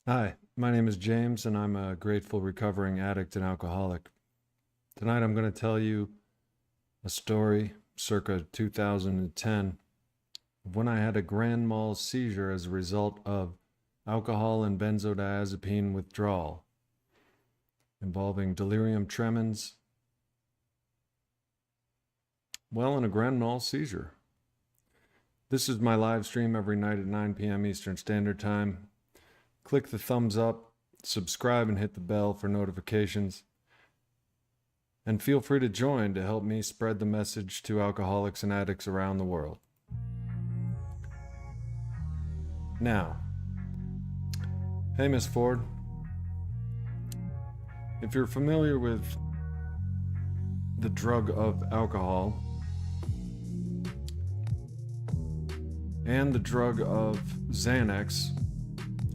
Hi, my name is James, and I'm a grateful recovering addict and alcoholic. Tonight I'm going to tell you a story circa 2010 of when I had a grand mal seizure as a result of alcohol and benzodiazepine withdrawal, involving delirium tremens, and a grand mal seizure. This is my live stream every night at 9 p.m. Eastern Standard Time. Click the thumbs up, subscribe, and hit the bell for notifications. And feel free to join to help me spread the message to alcoholics and addicts around the world. Now, hey Miss Ford, if you're familiar with the drug of alcohol and the drug of Xanax,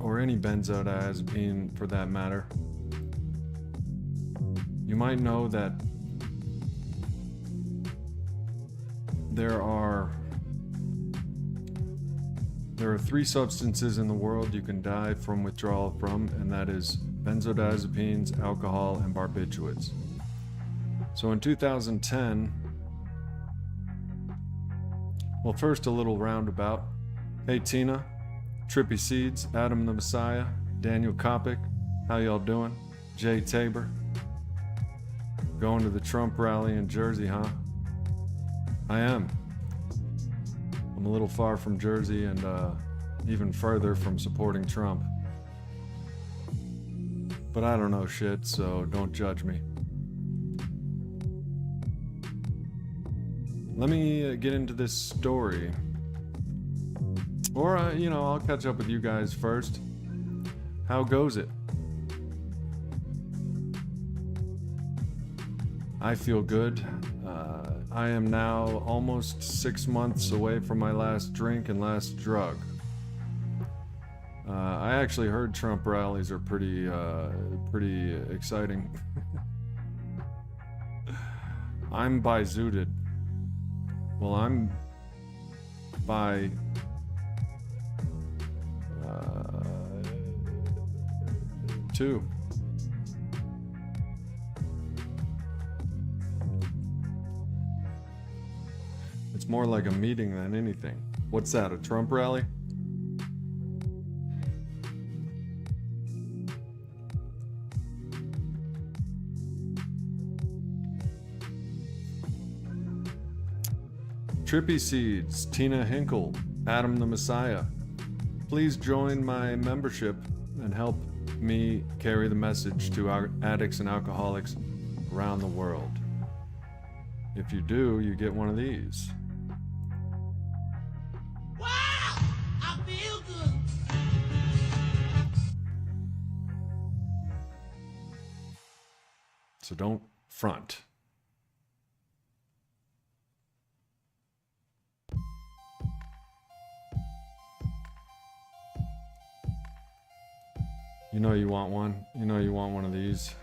or any benzodiazepine for that matter, you might know that there are three substances in the world you can die from withdrawal from, and that is benzodiazepines, alcohol, and barbiturates. So in 2010, first a little roundabout. Hey Tina, Trippy Seeds, Adam the Messiah, Daniel Kopic, how y'all doing? Jay Tabor, going to the Trump rally in Jersey, huh? I am. I'm a little far from Jersey and even further from supporting Trump. But I don't know shit, so don't judge me. Let me get into this story. Or, I'll catch up with you guys first. How goes it? I feel good. I am now almost 6 months away from my last drink and last drug. I actually heard Trump rallies are pretty exciting. I'm bi-zooted. Well, I'm by two. It's more like a meeting than anything. What's that, a Trump rally? Trippy Seeds, Tina Hinkle, Adam the Messiah. Please join my membership and help me carry the message to our addicts and alcoholics around the world. If you do, you get one of these. Wow! I feel good. So don't front. You know you want one. You know you want one of these.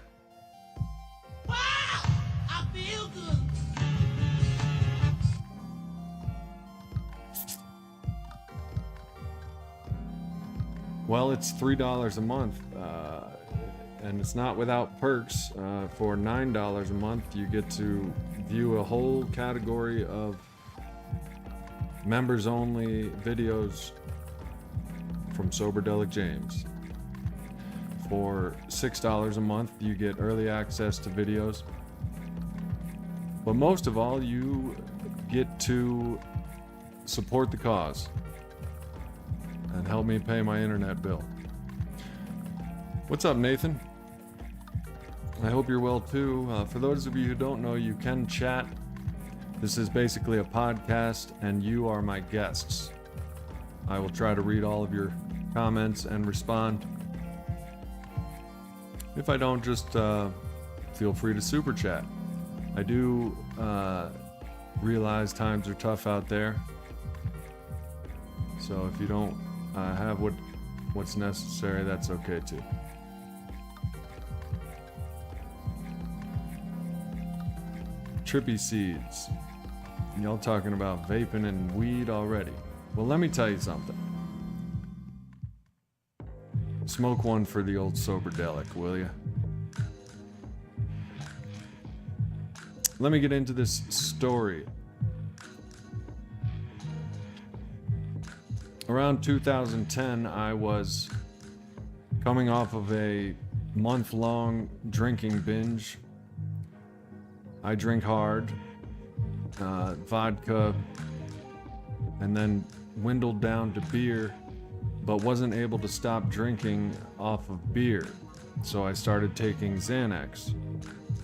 Wow! I feel good. Well, it's $3 a month, and it's not without perks. For $9 a month, you get to view a whole category of members-only videos from Soberdelic James. For $6 a month, you get early access to videos. But most of all, you get to support the cause and help me pay my internet bill. What's up, Nathan? I hope you're well too. For those of you who don't know, you can chat. This is basically a podcast, and you are my guests. I will try to read all of your comments and respond. If I don't, just feel free to super chat. I do realize times are tough out there. So if you don't have what's necessary, that's okay too. Trippy Seeds. Y'all talking about vaping and weed already. Well, let me tell you something. Smoke one for the old Soberdelic, will ya? Let me get into this story. Around 2010, I was coming off of a month-long drinking binge. I drink hard, vodka, and then dwindled down to beer, but wasn't able to stop drinking off of beer. So I started taking Xanax.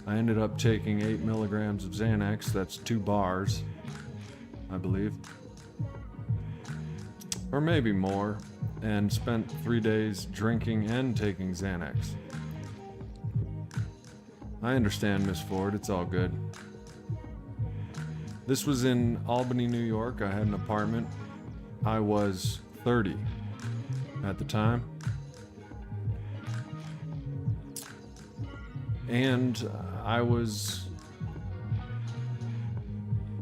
I ended up taking 8 milligrams of Xanax, that's 2 bars, I believe. Or maybe more, and spent 3 days drinking and taking Xanax. I understand, Miss Ford, it's all good. This was in Albany, New York. I had an apartment. I was 30 at the time. And I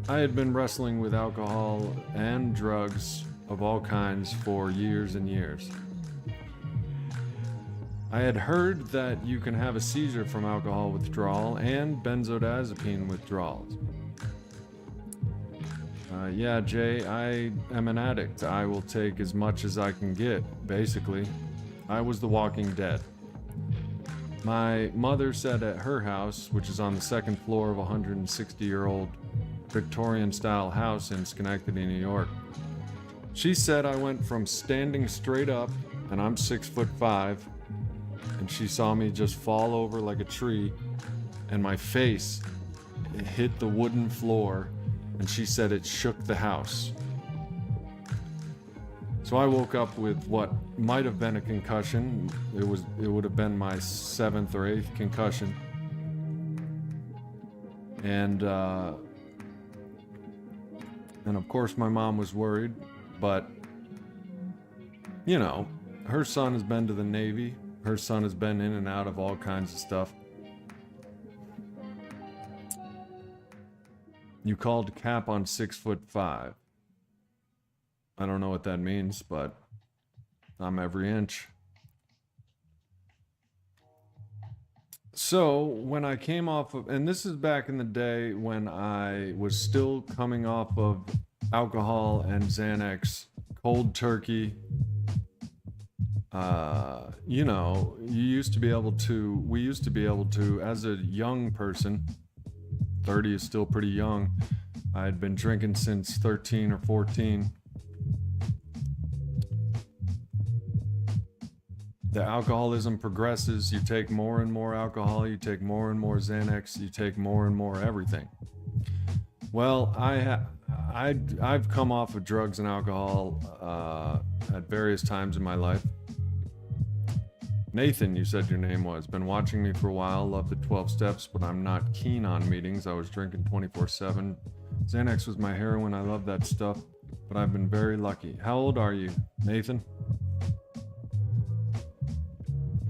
had been wrestling with alcohol and drugs of all kinds for years and years. I had heard that you can have a seizure from alcohol withdrawal and benzodiazepine withdrawals. Yeah, Jay, I am an addict. I will take as much as I can get, basically. I was the walking dead. My mother said at her house, which is on the second floor of a 160-year-old Victorian-style house in Schenectady, New York. She said I went from standing straight up, and I'm 6'5", and she saw me just fall over like a tree, and my face hit the wooden floor, and she said it shook the house. So I woke up with what might have been a concussion. It would have been my 7th or 8th concussion. And of course my mom was worried, but you know, her son has been to the Navy. Her son has been in and out of all kinds of stuff. You called cap on 6'5". I don't know what that means, but I'm every inch. So when I came off of, and this is back in the day when I was still coming off of alcohol and Xanax, cold turkey. You know, we used to be able to, as a young person, 30 is still pretty young. I had been drinking since 13 or 14. The alcoholism progresses. You take more and more alcohol, you take more and more Xanax, you take more and more everything. Well, I've come off of drugs and alcohol at various times in my life. Nathan, you said your name was. Been watching me for a while, love the 12 steps, but I'm not keen on meetings. I was drinking 24/7. Xanax was my heroin. I love that stuff, but I've been very lucky. How old are you, Nathan?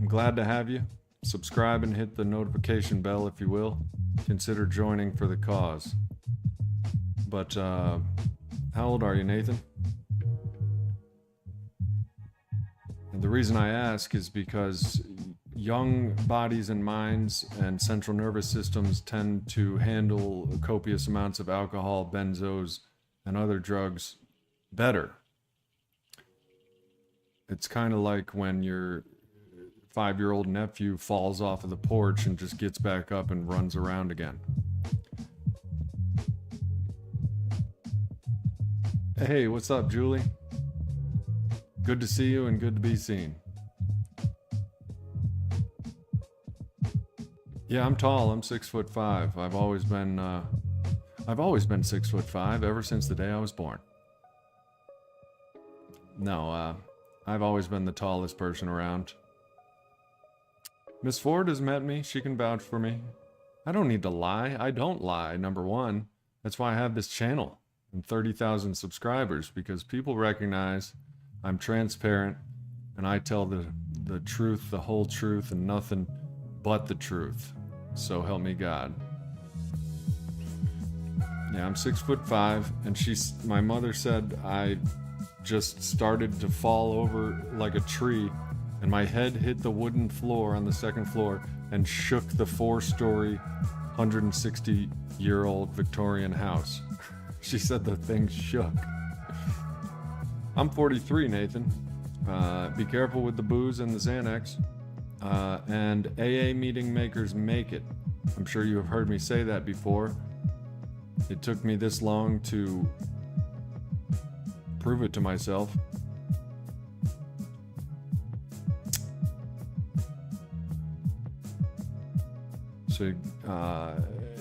I'm glad to have you. Subscribe and hit the notification bell if you will. Consider joining for the cause. But how old are you, Nathan? And the reason I ask is because young bodies and minds and central nervous systems tend to handle copious amounts of alcohol, benzos, and other drugs better. It's kind of like when your 5-year-old nephew falls off of the porch and just gets back up and runs around again. Hey, what's up, Julie? Good to see you and good to be seen. Yeah, I'm tall. I'm 6'5". I've always been 6'5" ever since the day I was born. No, I've always been the tallest person around. Miss Ford has met me. She can vouch for me. I don't need to lie. I don't lie, number one. That's why I have this channel and 30,000 subscribers, because people recognize I'm transparent and I tell the truth, the whole truth, and nothing but the truth. So help me God. Yeah, I'm 6'5", and my mother said I just started to fall over like a tree, and my head hit the wooden floor on the second floor and shook the 4-story, 160-year-old Victorian house. She said the thing shook. I'm 43, Nathan. Be careful with the booze and the Xanax. And AA meeting makers make it. I'm sure you have heard me say that before. It took me this long to prove it to myself. So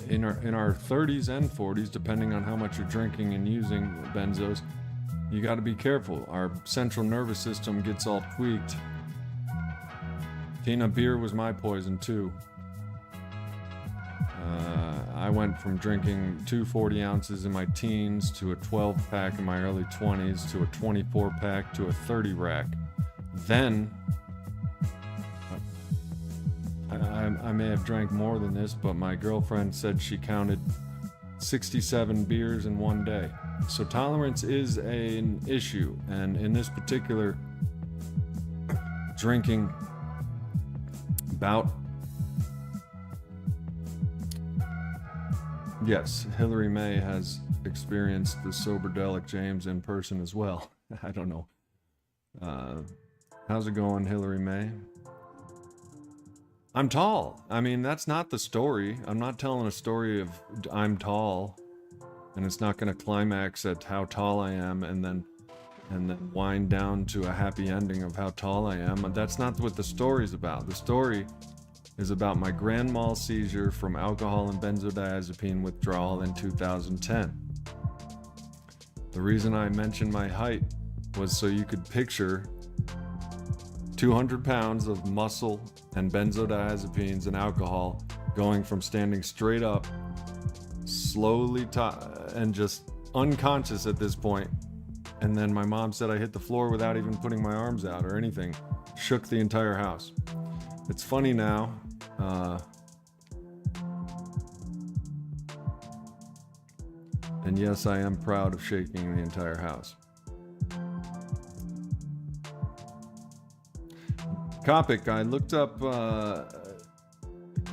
in our 30s and 40s, depending on how much you're drinking and using benzos, you got to be careful. Our central nervous system gets all tweaked. Tina, beer was my poison too. I went from drinking 2 40 ounces in my teens to a 12 pack in my early 20s to a 24 pack to a 30 rack. Then I may have drank more than this, but my girlfriend said she counted 67 beers in one day. So tolerance is an issue, and in this particular drinking bout, yes, Hillary May has experienced the Soberdelic James in person as well. I don't know. How's it going, Hillary May? I'm tall. I mean, that's not the story. I'm not telling a story of I'm tall, and it's not going to climax at how tall I am and then wind down to a happy ending of how tall I am. That's not what the story's about. The story is about my grand mal seizure from alcohol and benzodiazepine withdrawal in 2010. The reason I mentioned my height was so you could picture 200 pounds of muscle and benzodiazepines and alcohol going from standing straight up, slowly and just unconscious at this point. And then my mom said I hit the floor without even putting my arms out or anything. Shook the entire house. It's funny now. And yes, I am proud of shaking the entire house. Copic, I looked up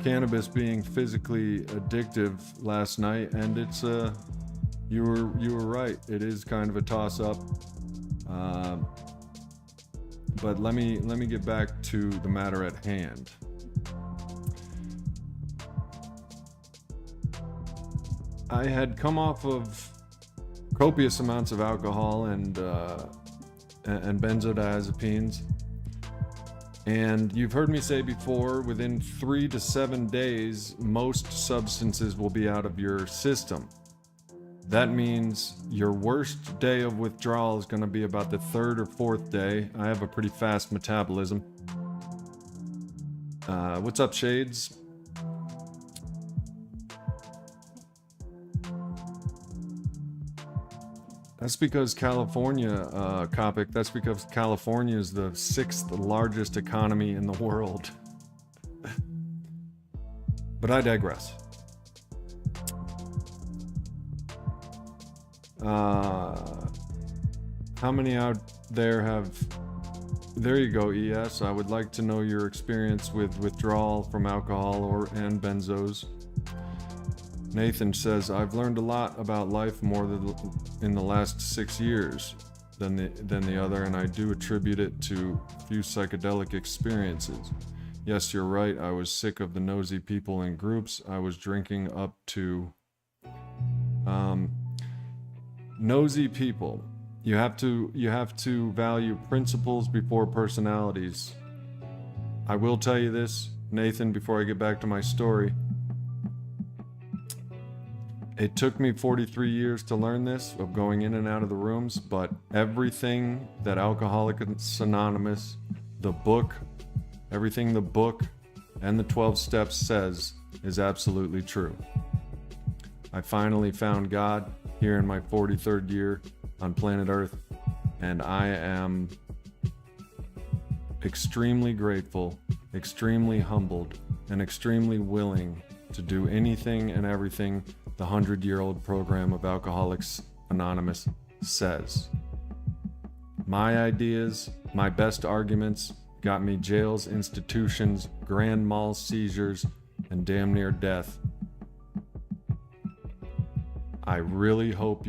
cannabis being physically addictive last night, and it's you were right. It is kind of a toss-up. But let me get back to the matter at hand. I had come off of copious amounts of alcohol and benzodiazepines. And you've heard me say before, within 3 to 7 days, most substances will be out of your system. That means your worst day of withdrawal is going to be about the 3rd or 4th day. I have a pretty fast metabolism. What's up, Shades? That's because California, Copic, that's because California is the 6th largest economy in the world. But I digress. How many out there have... There you go, ES. I would like to know your experience with withdrawal from alcohol and benzos. Nathan says, I've learned a lot about life more in the last 6 years than the other, and I do attribute it to a few psychedelic experiences. Yes, you're right. I was sick of the nosy people in groups. I was drinking up to nosy people. You have to value principles before personalities. I will tell you this, Nathan, before I get back to my story. It took me 43 years to learn this, of going in and out of the rooms, but everything that Alcoholics Anonymous, the book, everything the book and the 12 steps says is absolutely true. I finally found God here in my 43rd year on planet Earth, and I am extremely grateful, extremely humbled, and extremely willing to do anything and everything the 100-year-old program of Alcoholics Anonymous says. My ideas, my best arguments got me jails, institutions, grand mal seizures, and damn near death. I really hope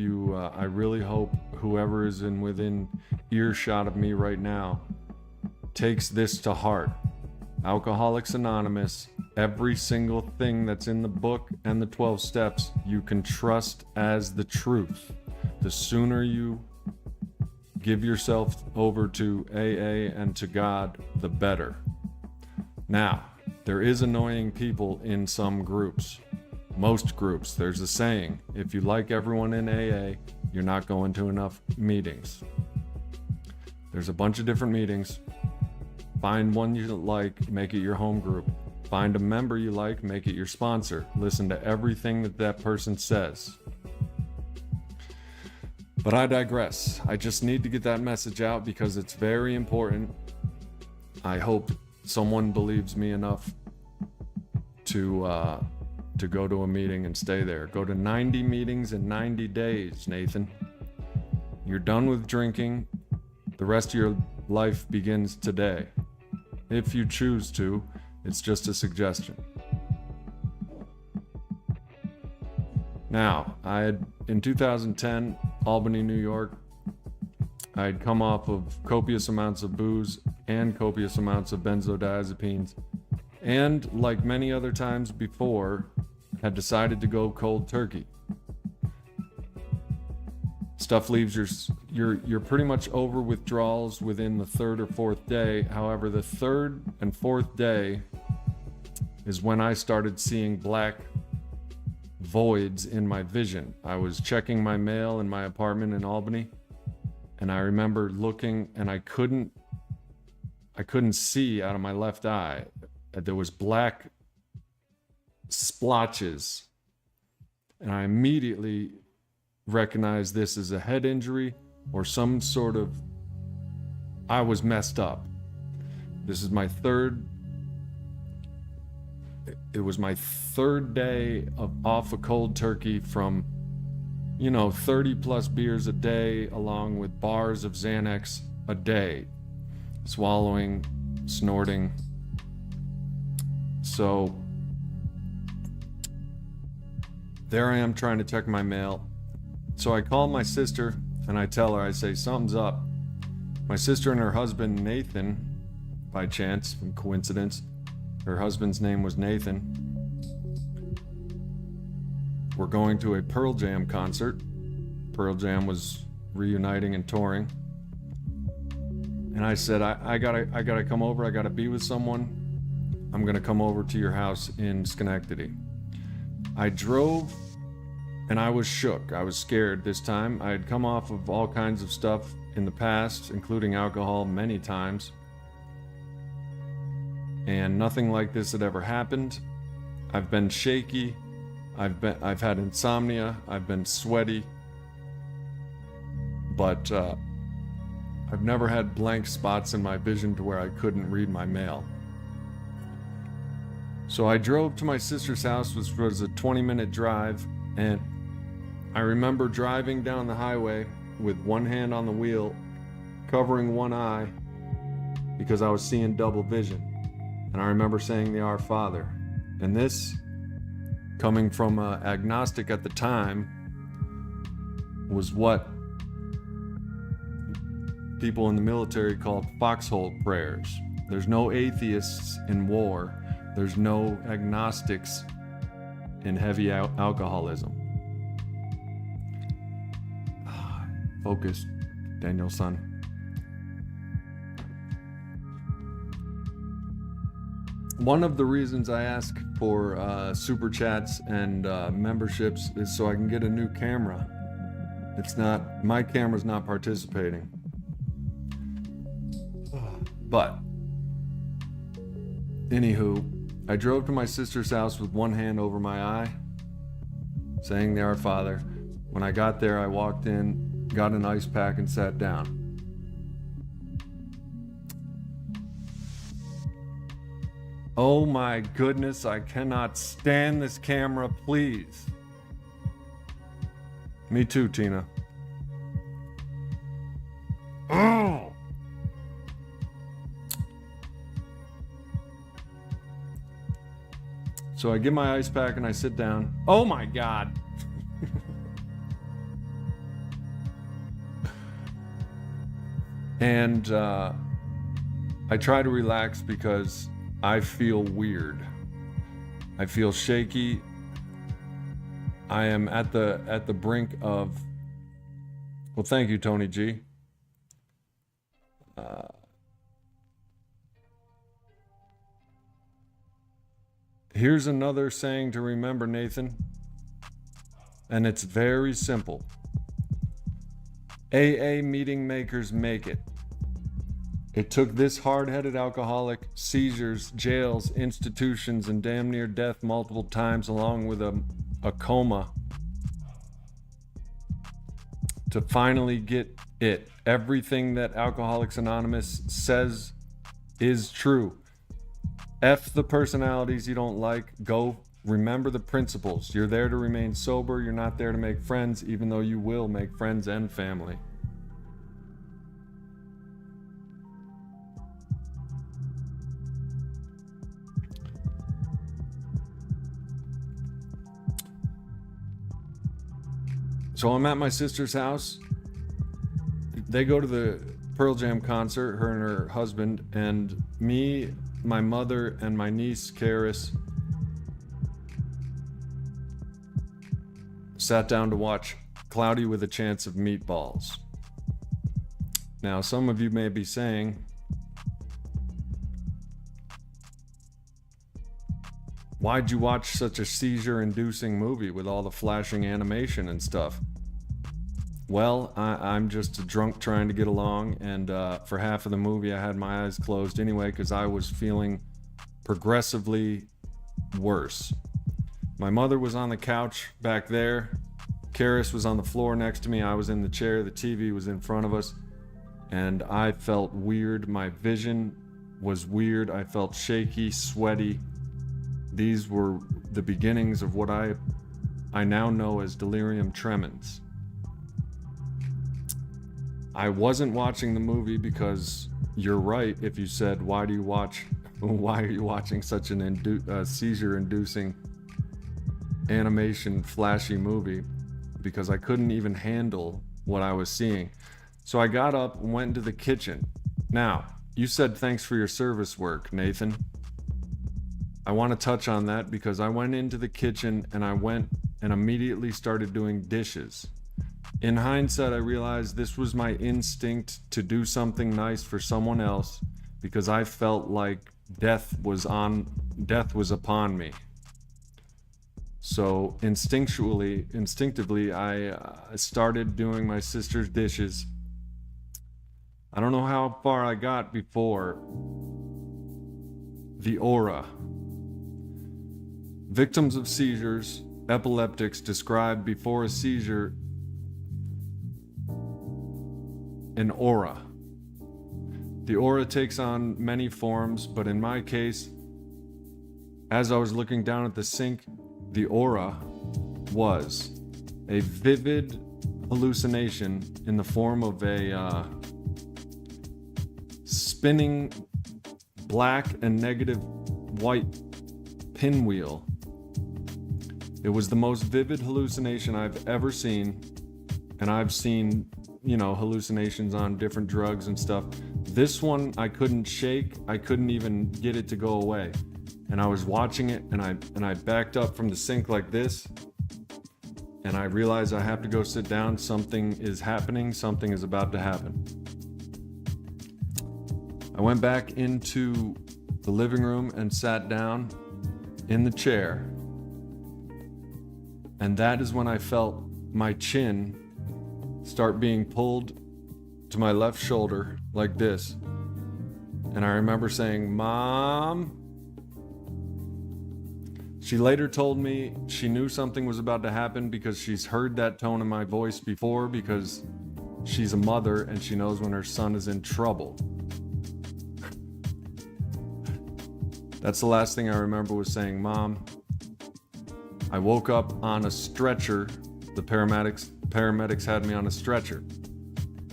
whoever is within earshot of me right now takes this to heart. Alcoholics Anonymous, every single thing that's in the book and the 12 steps, you can trust as the truth. The sooner you give yourself over to AA and to God, the better. Now, there is annoying people in some groups. Most groups, there's a saying, if you like everyone in AA, you're not going to enough meetings. There's a bunch of different meetings. Find one you like, make it your home group. Find a member you like, make it your sponsor. Listen to everything that person says. But I digress. I just need to get that message out because it's very important. I hope someone believes me enough to go to a meeting and stay there. Go to 90 meetings in 90 days, Nathan. You're done with drinking. The rest of your life begins today. If you choose to, it's just a suggestion. Now, in 2010, Albany, New York, I had come off of copious amounts of booze and copious amounts of benzodiazepines, and like many other times before, had decided to go cold turkey. Stuff leaves you're pretty much over withdrawals within the third or fourth day. However, the third and fourth day is when I started seeing black voids in my vision. I was checking my mail in my apartment in Albany, and I remember looking, and I couldn't see out of my left eye. There was black splotches, and I immediately recognized this as a head injury or some sort of, I was messed up. This is my third, it was my third day off a cold turkey from, 30 plus beers a day, along with bars of Xanax a day, swallowing, snorting. So there I am trying to check my mail. So I call my sister and I tell her, I say, something's up. My sister and her husband, Nathan, by chance, from coincidence, her husband's name was Nathan, we're going to a Pearl Jam concert. Pearl Jam was reuniting and touring. And I said, I gotta come over, I gotta be with someone. I'm gonna come over to your house in Schenectady. I drove and I was shook. I was scared this time. I had come off of all kinds of stuff in the past, including alcohol many times. And nothing like this had ever happened. I've been shaky. I've had insomnia. I've been sweaty. But I've never had blank spots in my vision to where I couldn't read my mail. So I drove to my sister's house, which was a 20-minute drive, and I remember driving down the highway with one hand on the wheel, covering one eye, because I was seeing double vision. And I remember saying the Our Father. And this, coming from an agnostic at the time, was what people in the military called foxhole prayers. There's no atheists in war. There's no agnostics in heavy alcoholism. Focus, Daniel-san. One of the reasons I ask for super chats and memberships is so I can get a new camera. My camera's not participating. But, anywho, I drove to my sister's house with one hand over my eye, saying the Our Father. When I got there, I walked in, got an ice pack, and sat down. Oh my goodness, I cannot stand this camera, please. Me too, Tina. Oh! So I get my ice pack and I sit down. Oh my God. And I try to relax because I feel weird. I feel shaky. I am at the brink of, well, thank you, Tony G. Here's another saying to remember, Nathan, and it's very simple. AA meeting makers make it. It took this hard-headed alcoholic, seizures, jails, institutions, and damn near death multiple times, along with a coma, to finally get it. Everything that Alcoholics Anonymous says is true. F the personalities you don't like. Go remember the principles. You're there to remain sober. You're not there to make friends, even though you will make friends and family. So I'm at my sister's house. They go to the Pearl Jam concert, her and her husband, and me, my mother, and my niece, Karis, sat down to watch Cloudy with a Chance of Meatballs. Now, some of you may be saying, why'd you watch such a seizure-inducing movie with all the flashing animation and stuff? Well, I'm just a drunk trying to get along, and for half of the movie I had my eyes closed anyway because I was feeling progressively worse. My mother was on the couch back there. Karis was on the floor next to me. I was in the chair. The TV was in front of us, and I felt weird. My vision was weird. I felt shaky, sweaty. These were the beginnings of what I now know as delirium tremens. I wasn't watching the movie because you're right if you said, why are you watching such an seizure-inducing animation flashy movie? Because I couldn't even handle what I was seeing. So I got up and went into the kitchen. Now, you said thanks for your service work, Nathan. I want to touch on that because I went into the kitchen and I went and immediately started doing dishes. In hindsight, I realized this was my instinct to do something nice for someone else because I felt like death was upon me. So instinctively, I started doing my sister's dishes. I don't know how far I got before the aura. Victims of seizures, epileptics, describe before a seizure an aura. The aura takes on many forms, but in my case, as I was looking down at the sink, the aura was a vivid hallucination in the form of a spinning black and negative white pinwheel. It was the most vivid hallucination I've ever seen, and I've seen, hallucinations on different drugs and stuff. This one I couldn't shake. I couldn't even get it to go away. And I was watching it, and I backed up from the sink like this, and I realized I have to go sit down. Something is happening. Something is about to happen. I went back into the living room and sat down in the chair. And that is when I felt my chin start being pulled to my left shoulder like this. And I remember saying, "Mom." She later told me she knew something was about to happen because she's heard that tone in my voice before, because she's a mother and she knows when her son is in trouble. That's the last thing I remember was saying, "Mom." I woke up on a stretcher. The paramedics had me on a stretcher.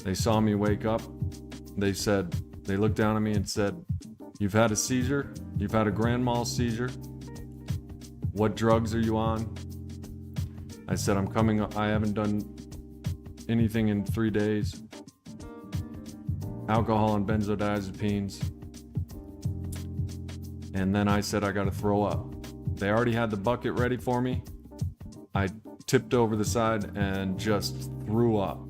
They saw me wake up. They looked down at me and said, "You've had a seizure. You've had a grand mal seizure. What drugs are you on? I said, I haven't done anything in 3 days. Alcohol and benzodiazepines. And then I said, I gotta throw up. They already had the bucket ready for me. I tipped over the side and just threw up.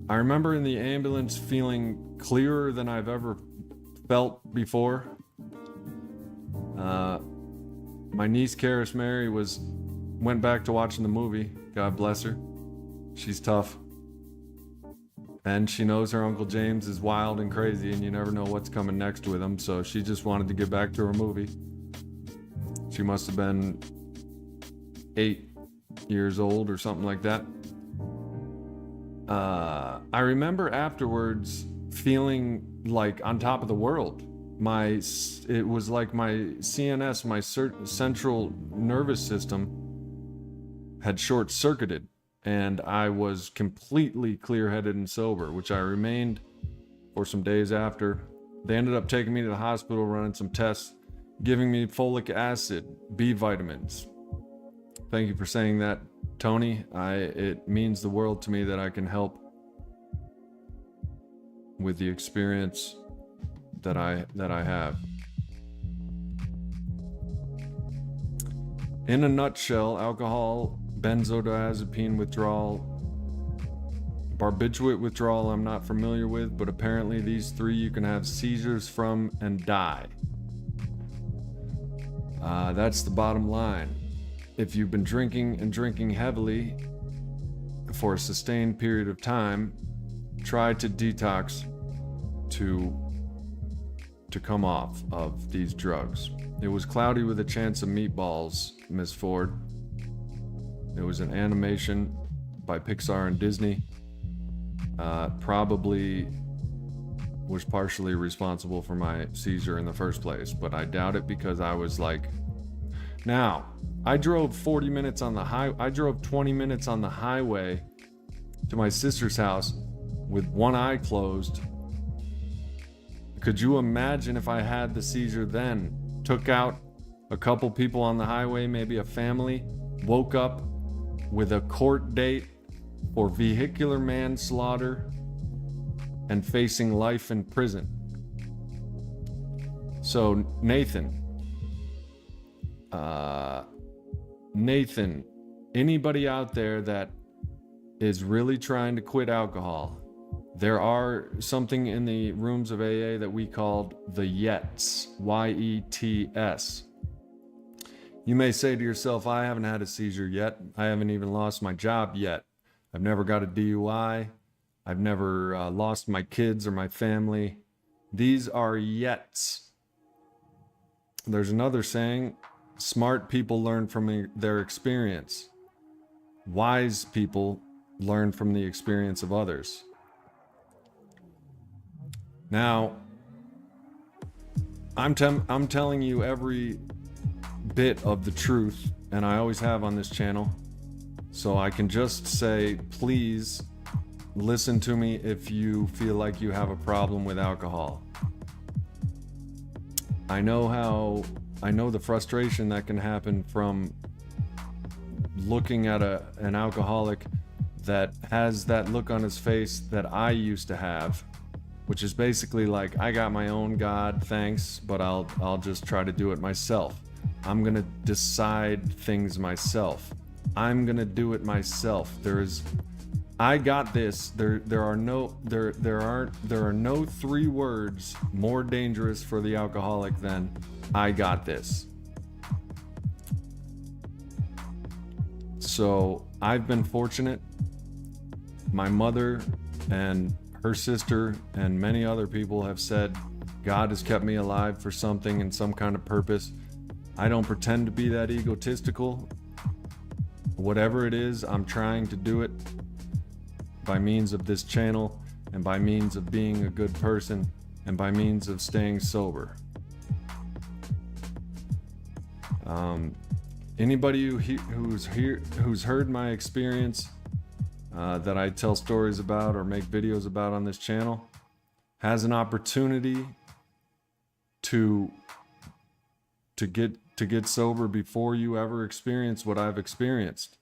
I remember in the ambulance feeling clearer than I've ever felt before. My niece, Karis Mary, went back to watching the movie. God bless her. She's tough. And she knows her Uncle James is wild and crazy, and you never know what's coming next with him, so she just wanted to get back to her movie. She must have been 8 years old or something like that. I remember afterwards feeling like on top of the world. It was like my CNS, my central nervous system, had short-circuited, and I was completely clear-headed and sober, which I remained for some days after. They ended up taking me to the hospital, running some tests, giving me folic acid, B vitamins. Thank you for saying that, Tony. It means the world to me that I can help with the experience that I have. In a nutshell, alcohol, benzodiazepine withdrawal, barbiturate withdrawal I'm not familiar with, but apparently these 3 you can have seizures from and die. That's the bottom line. If you've been drinking and drinking heavily for a sustained period of time, try to detox to come off of these drugs. It was cloudy with a chance of meatballs, Miss Ford. It was an animation by Pixar and Disney. Probably was partially responsible for my seizure in the first place, but I doubt it because I was like... Now, I drove 40 minutes on the I drove 20 minutes on the highway to my sister's house with one eye closed. Could you imagine if I had the seizure then? Took out a couple people on the highway, maybe a family, woke up with a court date for vehicular manslaughter and facing life in prison. So Nathan, anybody out there that is really trying to quit alcohol, there are something in the rooms of AA that we called the YETS, Y-E-T-S. You may say to yourself, I haven't had a seizure yet. I haven't even lost my job yet. I've never got a DUI. I've never lost my kids or my family. These are YETS. There's another saying, smart people learn from their experience. Wise people learn from the experience of others. Now, I'm telling you every bit of the truth, and I always have on this channel. So I can just say, please listen to me if you feel like you have a problem with alcohol. I know the frustration that can happen from looking at an alcoholic that has that look on his face that I used to have, which is basically like, I got my own God, thanks, but I'll just try to do it myself. I'm gonna decide things myself. I'm gonna do it myself. I got this. There are no 3 words more dangerous for the alcoholic than I got this. So I've been fortunate. My mother and her sister and many other people have said God has kept me alive for something and some kind of purpose. I don't pretend to be that egotistical. Whatever it is, I'm trying to do it by means of this channel and by means of being a good person and by means of staying sober. Anybody who's heard my experience that I tell stories about or make videos about on this channel has an opportunity to to get sober before you ever experience what I've experienced.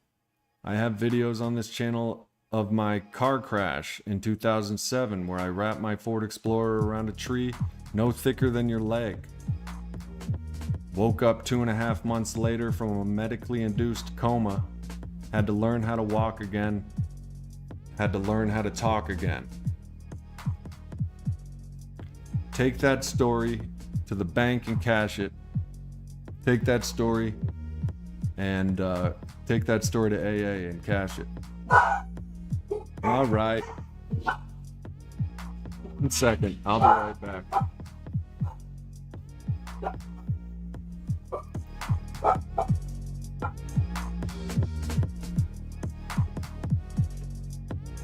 I have videos on this channel of my car crash in 2007 where I wrapped my Ford Explorer around a tree no thicker than your leg. Woke up 2.5 months later from a medically induced coma, had to learn how to walk again, had to learn how to talk again. Take that story to the bank and cash it. Take that story and take that story to AA and cash it. All right. 1 second, I'll be right back.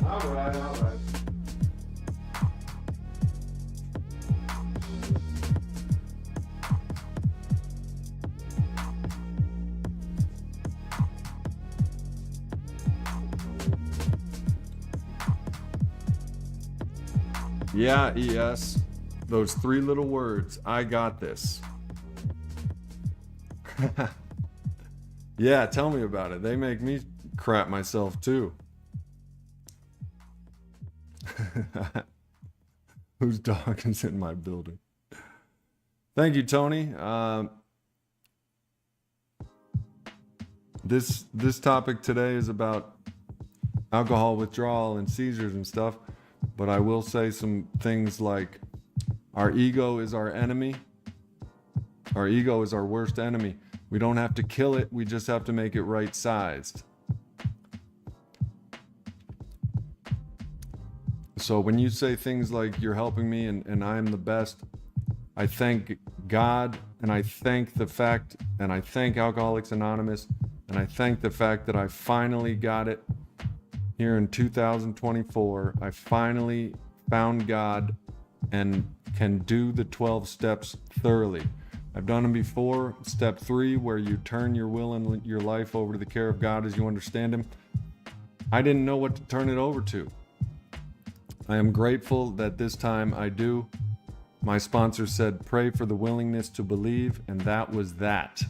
All right. Yeah, ES. Those 3 little words. I got this. Yeah, tell me about it. They make me crap myself too. Whose dog is in my building? Thank you, Tony. This topic today is about alcohol withdrawal and seizures and stuff, but I will say some things like our ego is our enemy. Our ego is our worst enemy. We don't have to kill it, we just have to make it right-sized. So when you say things like you're helping me and I am the best, I thank God and I thank the fact, and I thank Alcoholics Anonymous, and I thank the fact that I finally got it here in 2024. I finally found God and can do the 12 steps thoroughly. I've done them before. Step 3, where you turn your will and your life over to the care of God as you understand Him. I didn't know what to turn it over to. I am grateful that this time I do. My sponsor said, pray for the willingness to believe, and that was that.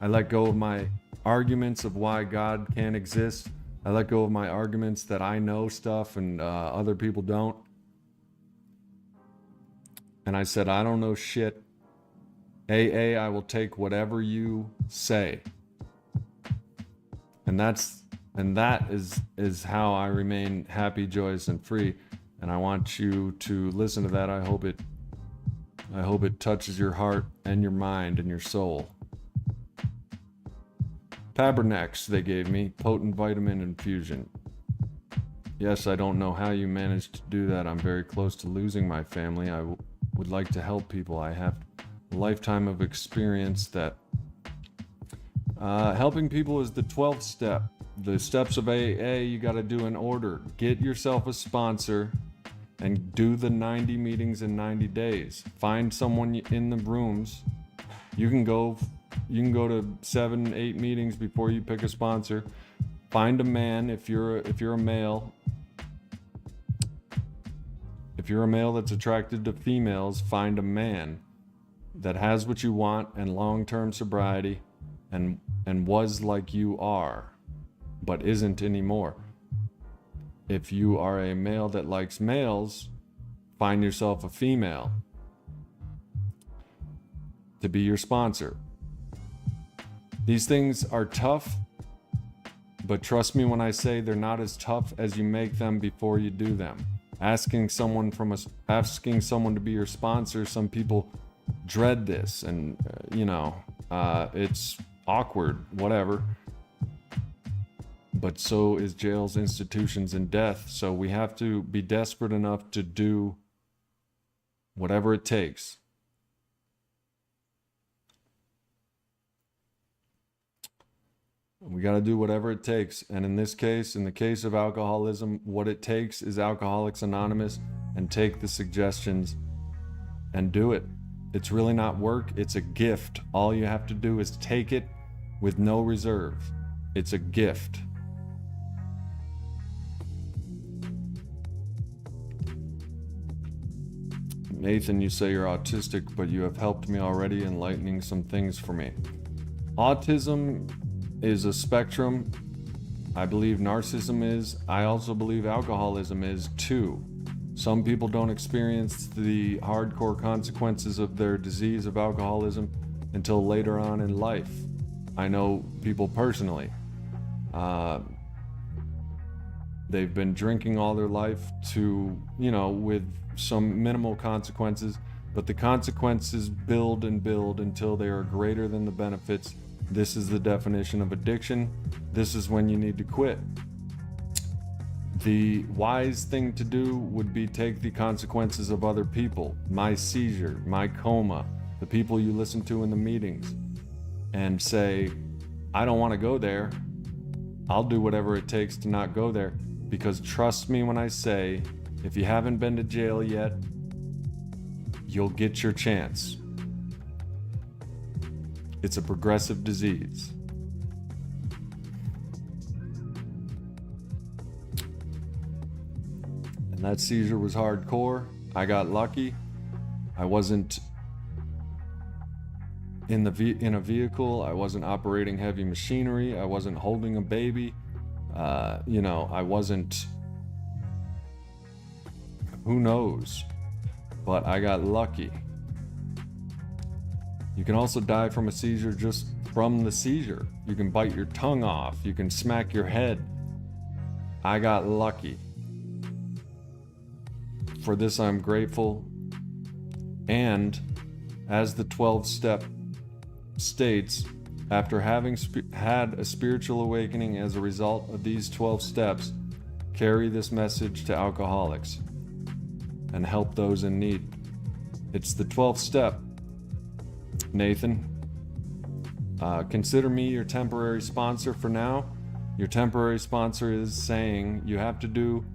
I let go of my arguments of why God can't exist. I let go of my arguments that I know stuff and other people don't. And I said, I don't know shit. AA, I will take whatever you say. And that is how I remain happy, joyous, and free. And I want you to listen to that. I hope it touches your heart and your mind and your soul. Pabernex they gave me, potent vitamin infusion. Yes, I don't know how you managed to do that. I'm very close to losing my family. I would like to help people. I have a lifetime of experience that helping people is the 12th step. The steps of AA you got to do in order. Get yourself a sponsor and do the 90 meetings in 90 days. Find someone in the rooms. You can go to 7, 8 meetings before you pick a sponsor. Find a man if you're a male. If you're a male that's attracted to females, find a man that has what you want and long-term sobriety and was like you are, but isn't anymore. If you are a male that likes males, find yourself a female to be your sponsor. These things are tough, but trust me when I say they're not as tough as you make them before you do them. Asking someone to be your sponsor, some people dread this, and it's awkward, whatever. But so is jails, institutions, and death. So we have to be desperate enough to do whatever it takes. We got to do whatever it takes. And in this case, in the case of alcoholism, what it takes is Alcoholics Anonymous, and take the suggestions and do it. It's really not work. It's a gift. All you have to do is take it with no reserve. It's a gift. Nathan, you say you're autistic, but you have helped me already, enlightening some things for me. Autism is a spectrum. I believe narcissism is. I also believe alcoholism is too. Some people don't experience the hardcore consequences of their disease of alcoholism until later on in life. I know people personally. They've been drinking all their life to, with some minimal consequences, but the consequences build and build until they are greater than the benefits. This is the definition of addiction. This is when you need to quit. The wise thing to do would be take the consequences of other people, my seizure, my coma, the people you listen to in the meetings, and say, I don't want to go there. I'll do whatever it takes to not go there. Because trust me when I say, if you haven't been to jail yet, you'll get your chance. It's a progressive disease. And that seizure was hardcore. I got lucky. I wasn't in a vehicle. I wasn't operating heavy machinery. I wasn't holding a baby. I wasn't, who knows, but I got lucky. You can also die from a seizure just from the seizure. You can bite your tongue off. You can smack your head. I got lucky. For this, I'm grateful. And as the 12-step states, after having had a spiritual awakening as a result of these 12 steps, carry this message to alcoholics and help those in need. It's the 12th step. Nathan, consider me your temporary sponsor for now. Your temporary sponsor is saying you have to do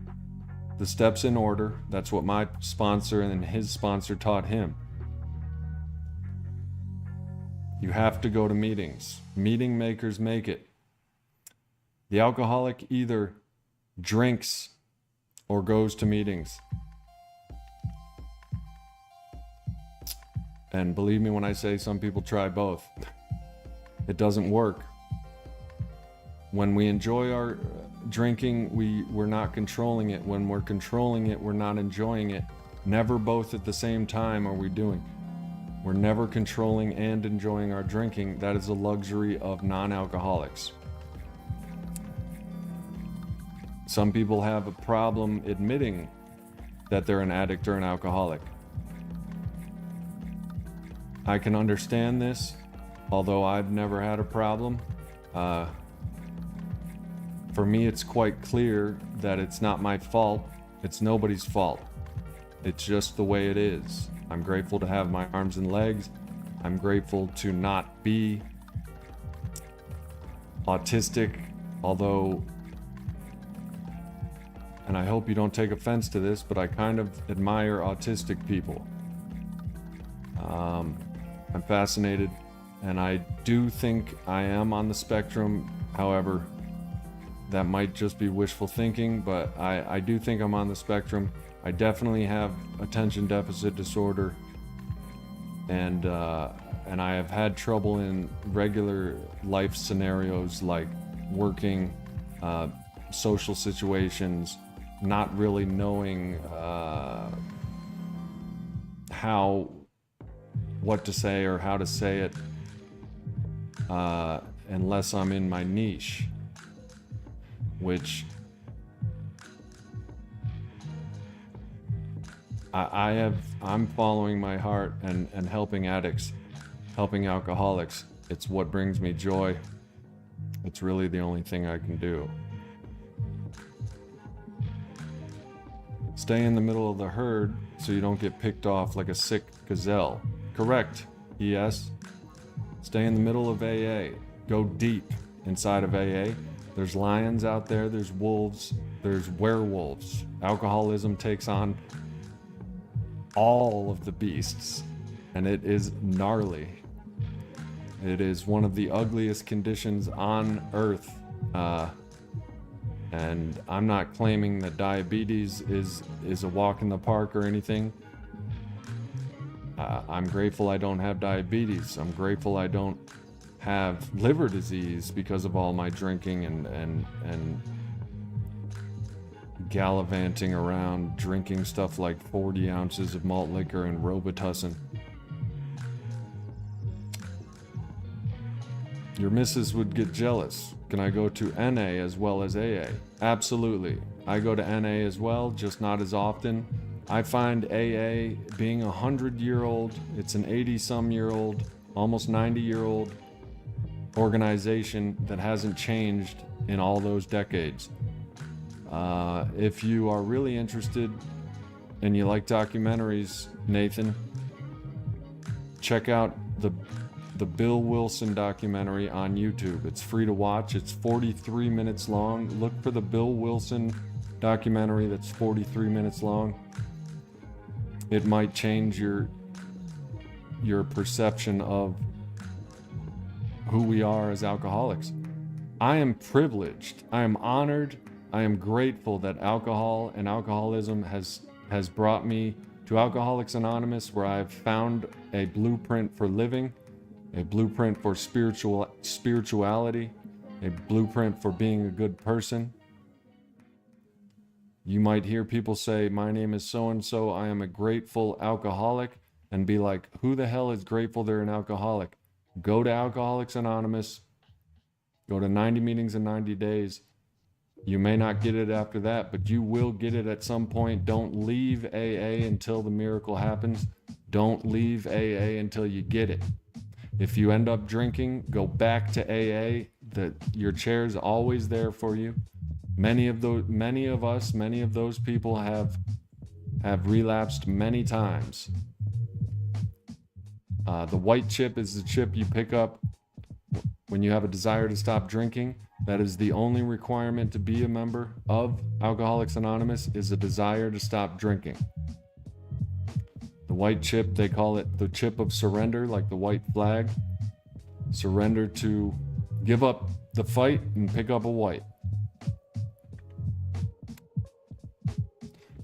the steps in order. That's what my sponsor and his sponsor taught him. You have to go to meetings. Meeting makers make it. The alcoholic either drinks or goes to meetings. And believe me when I say some people try both. It doesn't work. When we enjoy our drinking, we're not controlling it. When we're controlling it, we're not enjoying it. Never both at the same time are we doing. We're never controlling and enjoying our drinking. That is a luxury of non-alcoholics. Some people have a problem admitting that they're an addict or an alcoholic. I can understand this, although I've never had a problem. For me, it's quite clear that it's not my fault. It's nobody's fault. It's just the way it is. I'm grateful to have my arms and legs. I'm grateful to not be autistic, although, and I hope you don't take offense to this, but I kind of admire autistic people. I'm fascinated, and I do think I am on the spectrum. However, that might just be wishful thinking, but I do think I'm on the spectrum. I definitely have attention deficit disorder, and I have had trouble in regular life scenarios like working, social situations, not really knowing what to say or how to say it, unless I'm in my niche, which I'm following my heart and helping addicts, helping alcoholics. It's what brings me joy. It's really the only thing I can do. Stay in the middle of the herd so you don't get picked off like a sick gazelle. Correct, ES. Stay in the middle of AA. Go deep inside of AA. There's lions out there, there's wolves, there's werewolves. Alcoholism takes on all of the beasts, and it is gnarly. It is one of the ugliest conditions on earth, and I'm not claiming that diabetes is a walk in the park or anything. I'm grateful I don't have diabetes. I'm grateful I don't have liver disease because of all my drinking and gallivanting around drinking stuff like 40 ounces of malt liquor and Robitussin. Your missus would get jealous. Can I go to NA as well as AA? Absolutely. I go to NA as well, just not as often. I find AA being a 100-year-old, it's an 80-some-year-old, almost 90-year-old organization that hasn't changed in all those decades. If you are really interested and you like documentaries, Nathan, check out the Bill Wilson documentary on YouTube. It's free to watch. It's 43 minutes long. Look for the Bill Wilson documentary that's 43 minutes long. It might change your perception of who we are as alcoholics. I am privileged. I am honored. I am grateful that alcohol and alcoholism has brought me to Alcoholics Anonymous, where I've found a blueprint for living, a blueprint for spirituality, a blueprint for being a good person. You might hear people say, my name is so-and-so, I am a grateful alcoholic, and be like, who the hell is grateful they're an alcoholic? Go to Alcoholics Anonymous, go to 90 meetings in 90 days. You may not get it after that, but you will get it at some point. Don't leave AA until the miracle happens. Don't leave AA until you get it. If you end up drinking, go back to AA. Your chair's always there for you. Many of those people have relapsed many times. The white chip is the chip you pick up when you have a desire to stop drinking. That is the only requirement to be a member of Alcoholics Anonymous, is a desire to stop drinking. The white chip, they call it the chip of surrender, like the white flag. Surrender to give up the fight and pick up a white.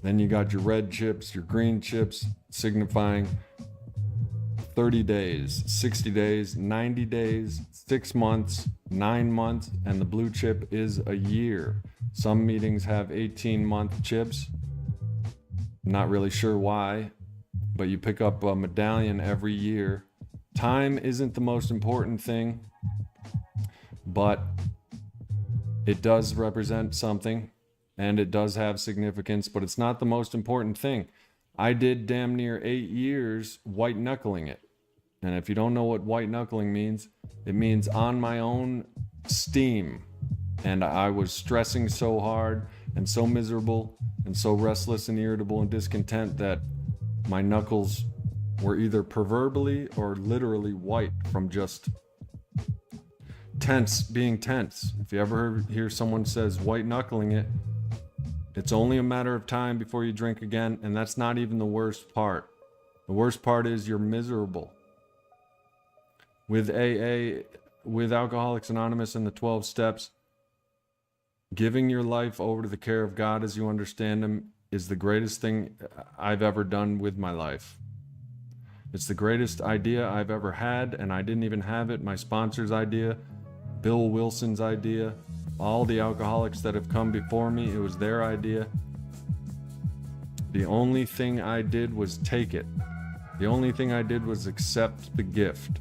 Then you got your red chips, your green chips, signifying 30 days, 60 days, 90 days, 6 months, 9 months, and the blue chip is a year. Some meetings have 18-month chips. Not really sure why, but you pick up a medallion every year. Time isn't the most important thing, but it does represent something, and it does have significance, but it's not the most important thing. I did damn near 8 years white knuckling it. And if you don't know what white knuckling means, it means on my own steam. And I was stressing so hard and so miserable and so restless and irritable and discontent that my knuckles were either proverbially or literally white from just being tense. If you ever hear someone says white knuckling it, it's only a matter of time before you drink again, and that's not even the worst part. The worst part is you're miserable. With AA, with Alcoholics Anonymous and the 12 steps, giving your life over to the care of God as you understand Him is the greatest thing I've ever done with my life. It's the greatest idea I've ever had, and I didn't even have it. My sponsor's idea, Bill Wilson's idea, all the alcoholics that have come before me, it was their idea. The only thing I did was take it. The only thing I did was accept the gift.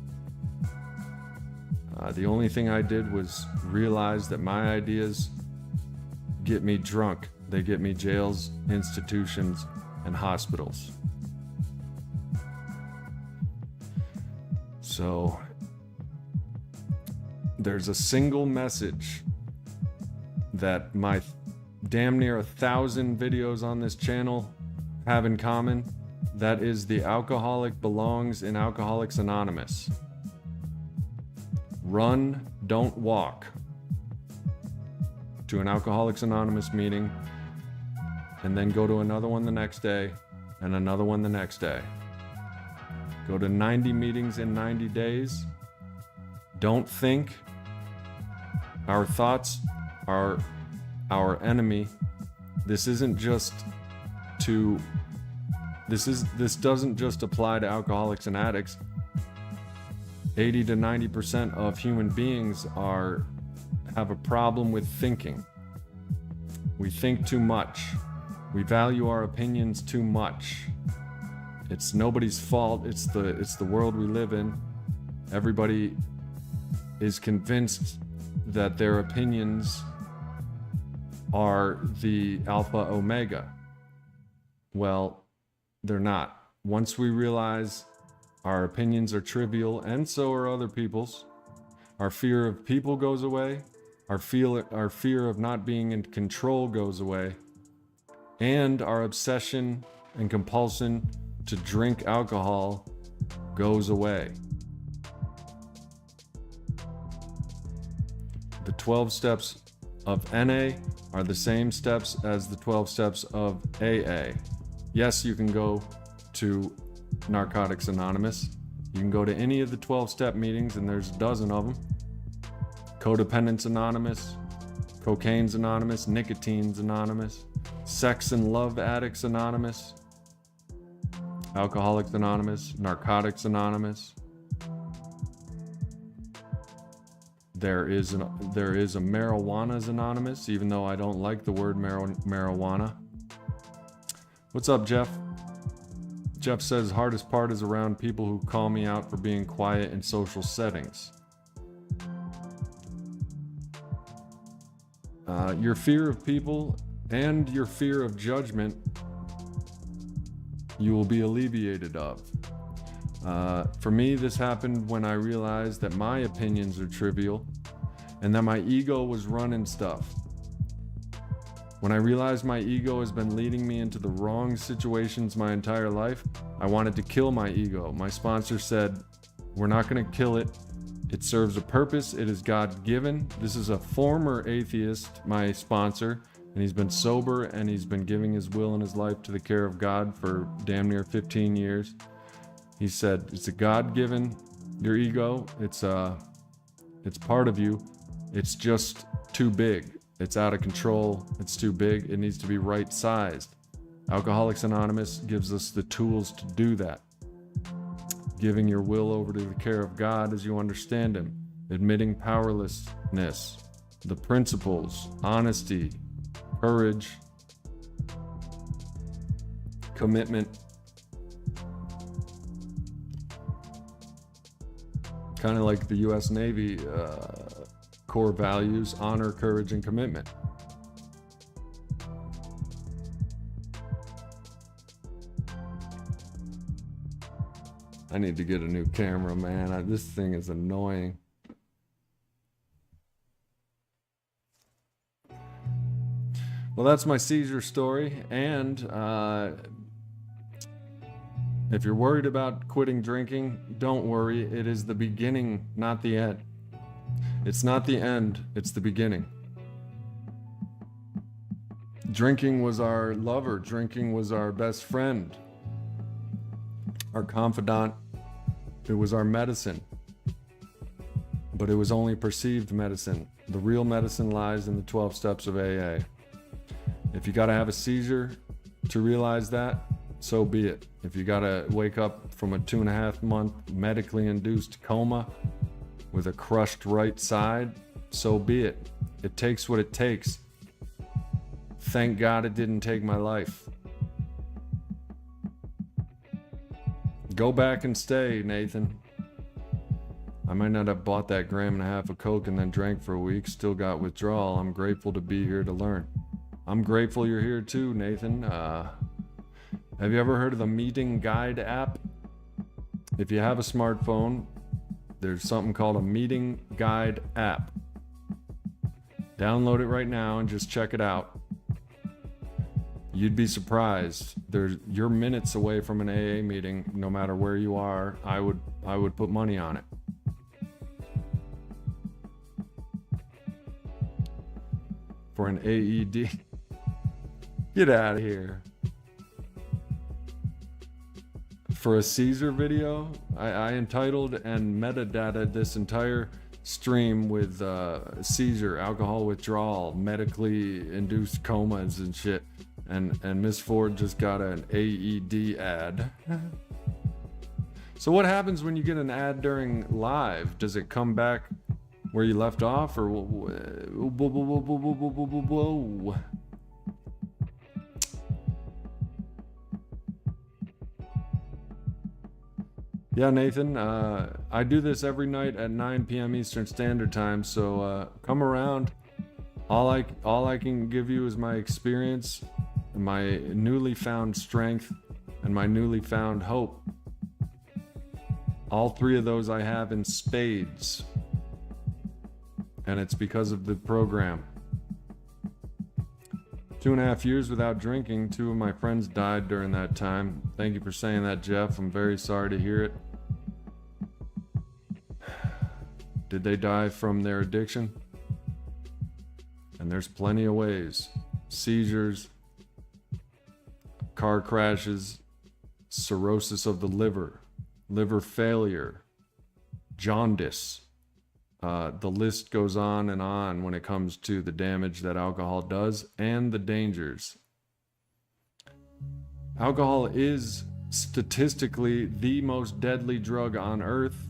The only thing I did was realize that my ideas get me drunk. They get me jails, institutions, and hospitals. So there's a single message that my damn near 1,000 videos on this channel have in common. That is, the alcoholic belongs in Alcoholics Anonymous. Run, don't walk. To an Alcoholics Anonymous meeting, and then go to another one the next day, and another one the next day. Go to 90 meetings in 90 days. Don't think. Our thoughts are our enemy. This isn't just to This doesn't just apply to alcoholics and addicts. 80 to 90% of human beings have a problem with thinking. We think too much. We value our opinions too much. It's nobody's fault. It's the world we live in. Everybody is convinced that their opinions are the alpha omega. Well, they're not. Once we realize our opinions are trivial, and so are other people's, our fear of people goes away, our fear of not being in control goes away, and our obsession and compulsion to drink alcohol goes away. The 12 steps of NA are the same steps as the 12 steps of AA. Yes, you can go to Narcotics Anonymous. You can go to any of the 12-step meetings, and there's a dozen of them. Codependence Anonymous, Cocaine's Anonymous, Nicotine's Anonymous, Sex and Love Addicts Anonymous, Alcoholics Anonymous, Narcotics Anonymous. There is a Marijuana's Anonymous, even though I don't like the word marijuana. What's up, Jeff? Jeff says, hardest part is around people who call me out for being quiet in social settings. Your fear of people and your fear of judgment, you will be alleviated of. For me, this happened when I realized that my opinions are trivial and that my ego was running stuff. When I realized my ego has been leading me into the wrong situations my entire life, I wanted to kill my ego. My sponsor said, we're not going to kill it. It serves a purpose. It is God-given. This is a former atheist, my sponsor, and he's been sober and he's been giving his will and his life to the care of God for damn near 15 years. He said, it's a God-given, your ego, it's part of you. It's just too big. It's out of control. It's too big. It needs to be right-sized. Alcoholics Anonymous gives us the tools to do that. Giving your will over to the care of God as you understand Him. Admitting powerlessness. The principles. Honesty. Courage. Commitment. Kind of like the U.S. Navy core values, honor, courage, and commitment. I need to get a new camera, man. This thing is annoying. Well, that's my seizure story, and if you're worried about quitting drinking, don't worry. It is the beginning, not the end. It's not the end, it's the beginning. Drinking was our lover. Drinking was our best friend, our confidant. It was our medicine. But it was only perceived medicine. The real medicine lies in the 12 steps of AA. If you gotta have a seizure to realize that, so be it. If you gotta wake up from a 2.5-month medically induced coma with a crushed right side, so be it. It takes what it takes. Thank God it didn't take my life. Go back and stay, Nathan. I might not have bought that 1.5 grams of coke and then drank for a week, still got withdrawal. I'm grateful to be here to learn. I'm grateful you're here too, Nathan. Have you ever heard of the Meeting Guide app? If you have a smartphone, there's something called a Meeting Guide app. Download it right now and just check it out. You'd be surprised. You're minutes away from an AA meeting, no matter where you are. I would put money on it. For an AED. Get out of here. For a Caesar video, I entitled and metadata this entire stream with Caesar, alcohol withdrawal, medically induced comas and shit. And Miss Ford just got an AED ad. So what happens when you get an ad during live? Does it come back where you left off, or whoa? Yeah, Nathan, I do this every night at 9 p.m. Eastern Standard Time, so come around. All I can give you is my experience, my newly found strength, and my newly found hope. All three of those I have in spades. And it's because of the program. 2.5 years without drinking. 2 of my friends died during that time. Thank you for saying that, Jeff. I'm very sorry to hear it. Did they die from their addiction? And there's plenty of ways. Seizures, car crashes, cirrhosis of the liver, liver failure, jaundice. The list goes on and on when it comes to the damage that alcohol does and the dangers. Alcohol is statistically the most deadly drug on earth.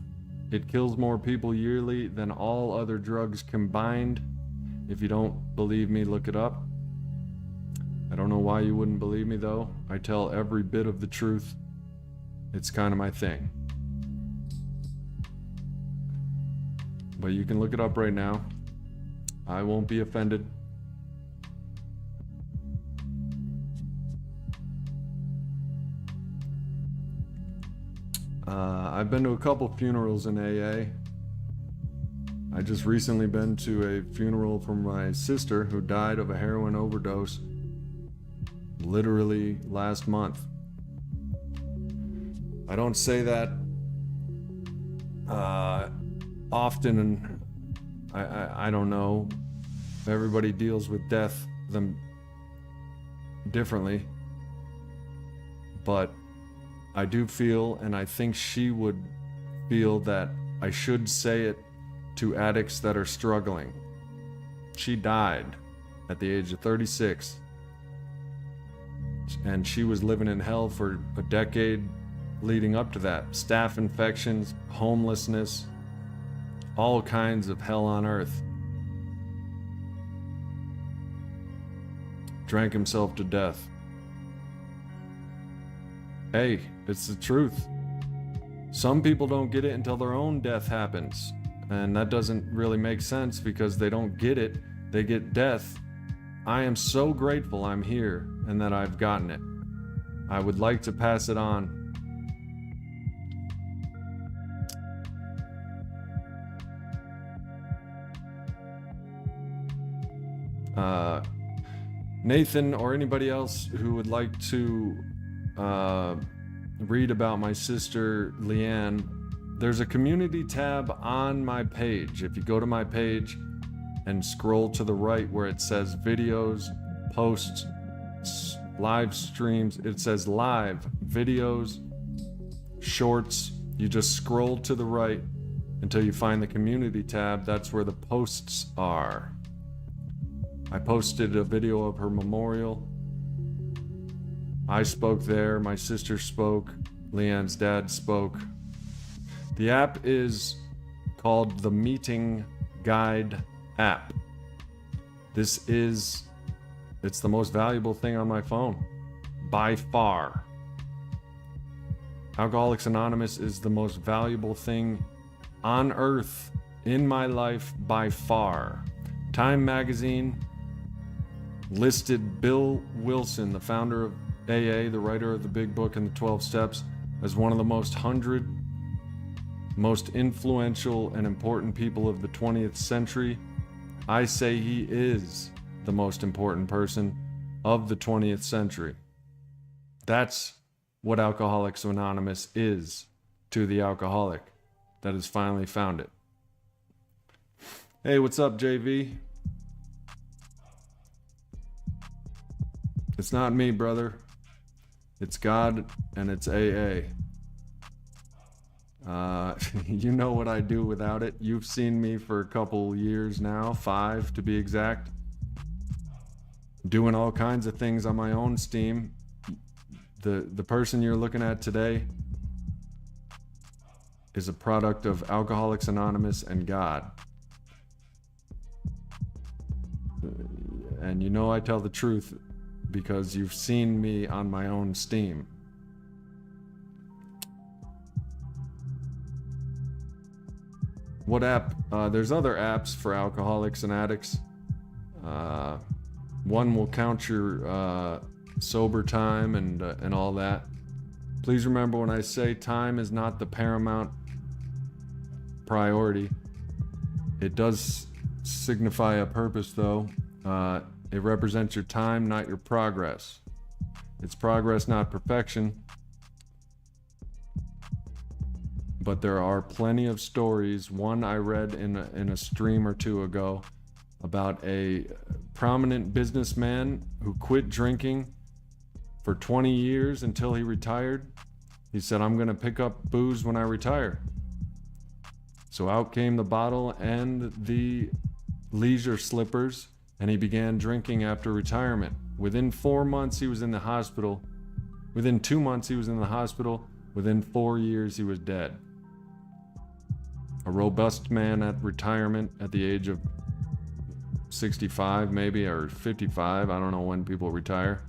It kills more people yearly than all other drugs combined. If you don't believe me, look it up. I don't know why you wouldn't believe me though. I tell every bit of the truth. It's kind of my thing. But you can look it up right now. I won't be offended. I've been to a couple funerals in AA. I just recently been to a funeral for my sister who died of a heroin overdose literally last month. I don't say that often, and I don't know. Everybody deals with death them differently, but I do feel, and I think she would feel, that I should say it to addicts that are struggling. She died at the age of 36, and she was living in hell for a decade leading up to that. Staph infections, homelessness, all kinds of hell on earth. Drank himself to death. Hey, it's the truth. Some people don't get it until their own death happens. And that doesn't really make sense because they don't get it. They get death. I am so grateful I'm here and that I've gotten it. I would like to pass it on. Nathan or anybody else who would like to read about my sister Leanne, there's a community tab on my page. If you go to my page and scroll to the right where it says videos, posts, live streams, it says live, videos, shorts. You just scroll to the right until you find the community tab. That's where the posts are. I posted a video of her memorial. I spoke there, my sister spoke, Leanne's dad spoke. The app is called the Meeting Guide app. It's the most valuable thing on my phone, by far. Alcoholics Anonymous is the most valuable thing on earth in my life by far. Time magazine listed Bill Wilson, the founder of AA, the writer of the Big Book and the 12 Steps, as one of the most influential and important people of the 20th century. I say he is the most important person of the 20th century. That's what Alcoholics Anonymous is to the alcoholic that has finally found it. Hey, what's up, JV? It's not me, brother. It's God and it's AA. You know what I do without it. You've seen me for a couple years now, 5 to be exact. doing all kinds of things on my own steam. The person you're looking at today is a product of Alcoholics Anonymous and God. And you know I tell the truth because you've seen me on my own steam. What app? There's other apps for alcoholics and addicts. One will count your sober time and all that. Please remember when I say time is not the paramount priority. It does signify a purpose though. It represents your time, not your progress. It's progress, not perfection. But there are plenty of stories. One I read in a stream or two ago about a prominent businessman who quit drinking for 20 years until he retired. He said, I'm gonna pick up booze when I retire. So out came the bottle and the leisure slippers, and he began drinking after retirement. Within 4 months, he was in the hospital. Within 2 months, he was in the hospital. Within 4 years, he was dead. A robust man at retirement at the age of 65 maybe, or 55. I don't know when people retire.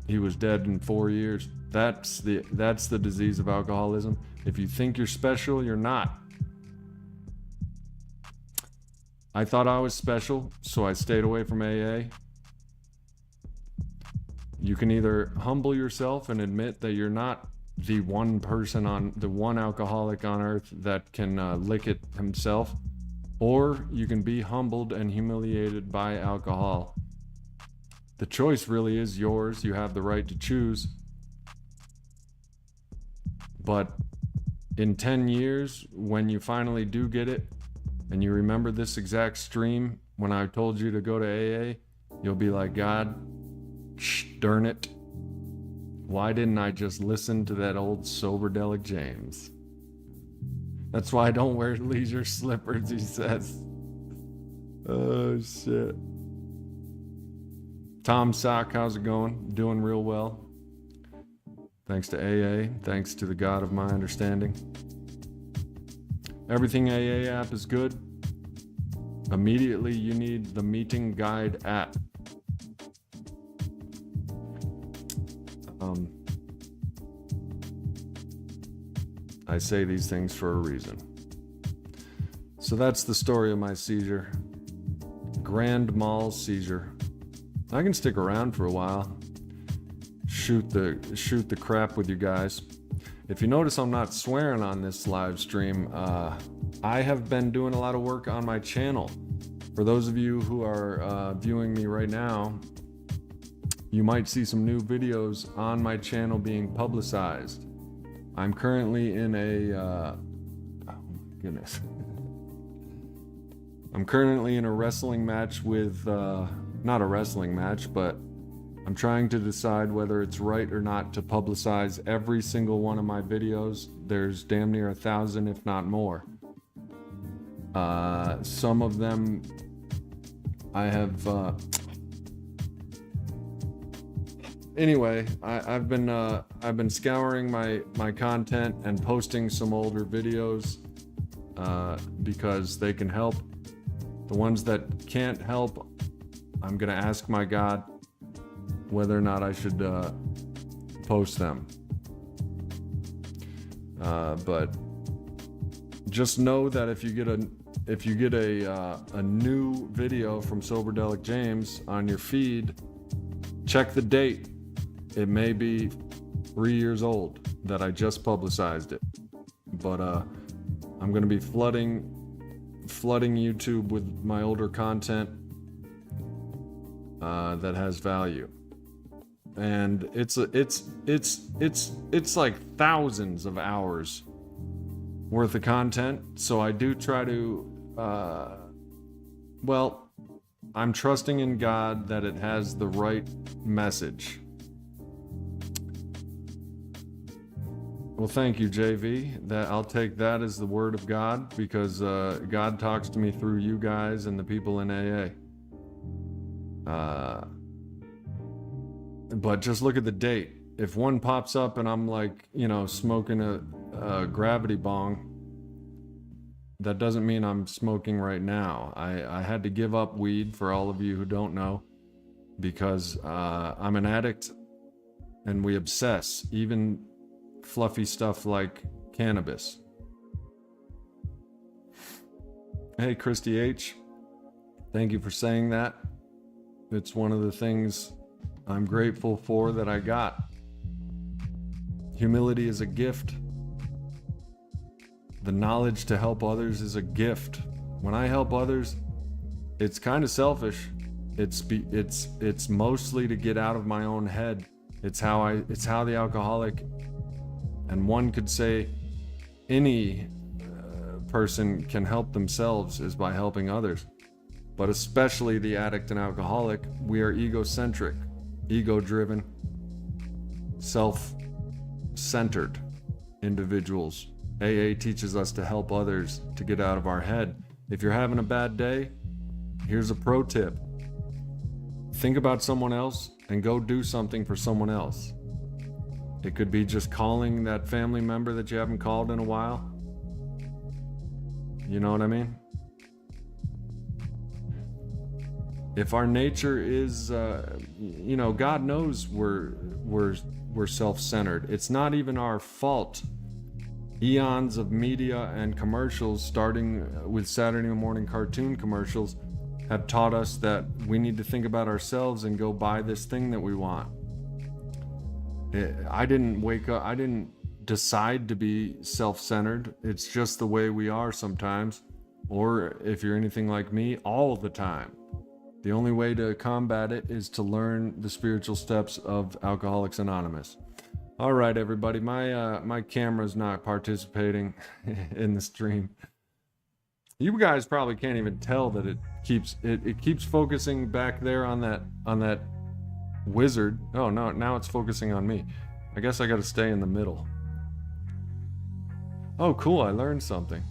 He was dead in 4 years. That's the disease of alcoholism. If you think you're special, you're not. I thought I was special, so I stayed away from AA. You can either humble yourself and admit that you're not the one alcoholic on earth that can lick it himself, or you can be humbled and humiliated by alcohol. The choice really is yours. You have the right to choose. But in 10 years, when you finally do get it, and you remember this exact stream when I told you to go to AA, you'll be like, God, darn it. Why didn't I just listen to that old Soberdelic James? That's why I don't wear leisure slippers, he says. Oh, shit. Tom Sock, how's it going? Doing real well. Thanks to AA. Thanks to the God of my understanding. Everything AA app is good. Immediately, you need the meeting guide app. I say these things for a reason. So that's the story of my seizure. Grand mal seizure. I can stick around for a while. Shoot the crap with you guys. If you notice, I'm not swearing on this live stream. I have been doing a lot of work on my channel. For those of you who are viewing me right now, you might see some new videos on my channel being publicized. I'm currently in a oh my goodness. I'm currently in a wrestling match with not a wrestling match, but I'm trying to decide whether it's right or not to publicize every single one of my videos. There's damn near 1,000, if not more. Some of them I have anyway, I've been scouring my content and posting some older videos because they can help. The ones that can't help, I'm gonna ask my God whether or not I should post them. But just know that if you get a new video from Soberdelic James on your feed, check the date. It may be 3 years old that I just publicized it. But I'm gonna be flooding YouTube with my older content that has value. And it's like thousands of hours worth of content. So I do try to I'm trusting in God that it has the right message. Well, thank you, JV. That I'll take that as the word of God, because God talks to me through you guys and the people in AA. But just look at the date. If one pops up and I'm like, smoking a gravity bong, that doesn't mean I'm smoking right now. I had to give up weed, for all of you who don't know, because I'm an addict and we obsess, even fluffy stuff like cannabis. Hey, Christy H, thank you for saying that. It's one of the things I'm grateful for that I got. Humility is a gift. The knowledge to help others is a gift. When I help others, it's kind of selfish. It's mostly to get out of my own head. It's how the alcoholic, and one could say any person can help themselves, is by helping others. But especially the addict and alcoholic, we are egocentric, ego-driven, self-centered individuals. AA teaches us to help others to get out of our head. If you're having a bad day, here's a pro tip. Think about someone else and go do something for someone else. It could be just calling that family member that you haven't called in a while. You know what I mean? If our nature is, God knows we're self-centered. It's not even our fault. Eons of media and commercials, starting with Saturday morning cartoon commercials, have taught us that we need to think about ourselves and go buy this thing that we want. I didn't wake up, I didn't decide to be self-centered. It's just the way we are sometimes, or if you're anything like me, all the time. The only way to combat it is to learn the spiritual steps of Alcoholics Anonymous. All right, everybody, my camera's not participating in the stream. You guys probably can't even tell that it keeps focusing back there on that wizard. Oh no, now it's focusing on me. I guess I gotta stay in the middle. Oh cool, I learned something.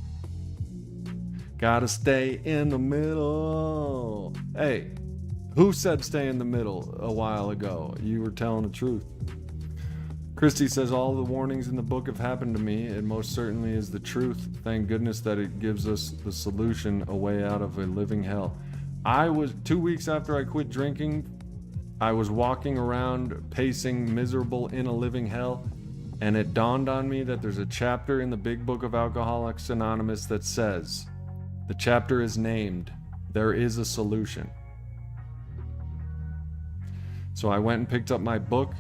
Gotta stay in the middle. Hey, who said stay in the middle a while ago? You were telling the truth. Christy says, all the warnings in the book have happened to me. It most certainly is the truth. Thank goodness that it gives us the solution, a way out of a living hell. 2 weeks after I quit drinking, I was walking around pacing, miserable in a living hell, and it dawned on me that there's a chapter in the big book of Alcoholics Anonymous that says, the chapter is named, There is a Solution. So I went and picked up my book.